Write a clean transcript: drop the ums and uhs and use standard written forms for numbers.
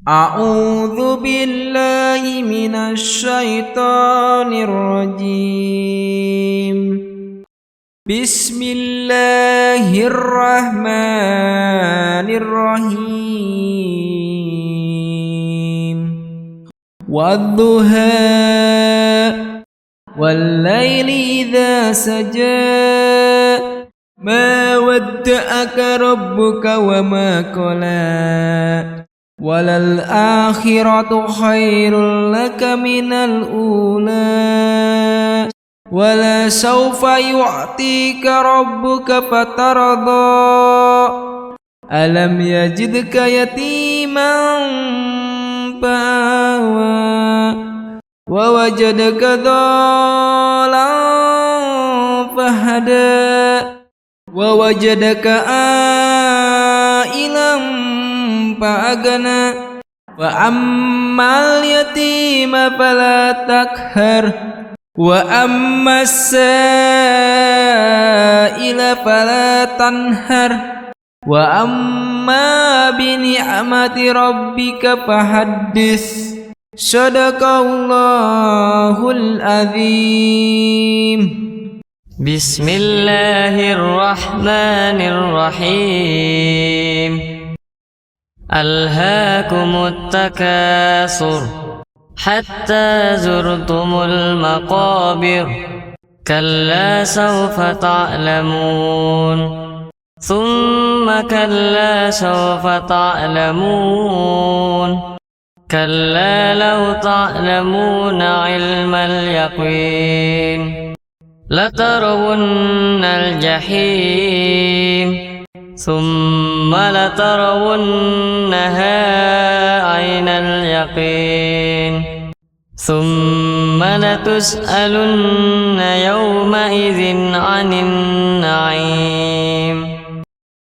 أعوذ بالله من الشيطان الرجيم. بسم الله الرحمن الرحيم. والضحى والليل إذا سجى ما ودعك ربك وما قلى وللآخرة خير لك من الأولى ولسوف يعطيك ربك فترضى ألم يجدك يتيما فآوى ووجدك ضالا فهدى ووجدك عائلا فأغنى فأما اليتيم فلا تقهر وأما السائل فلا تنهر وأما بنعمة ربك فحدث. صدق الله العظيم. بسم الله الرحمن الرحيم. ألهاكم التكاثر حتى زرتم المقابر كلا سوف تعلمون ثم كلا سوف تعلمون كلا لو تعلمون علم اليقين لترون الجحيم ثم لترونها عين اليقين ثم لتسألن يومئذ عن النعيم.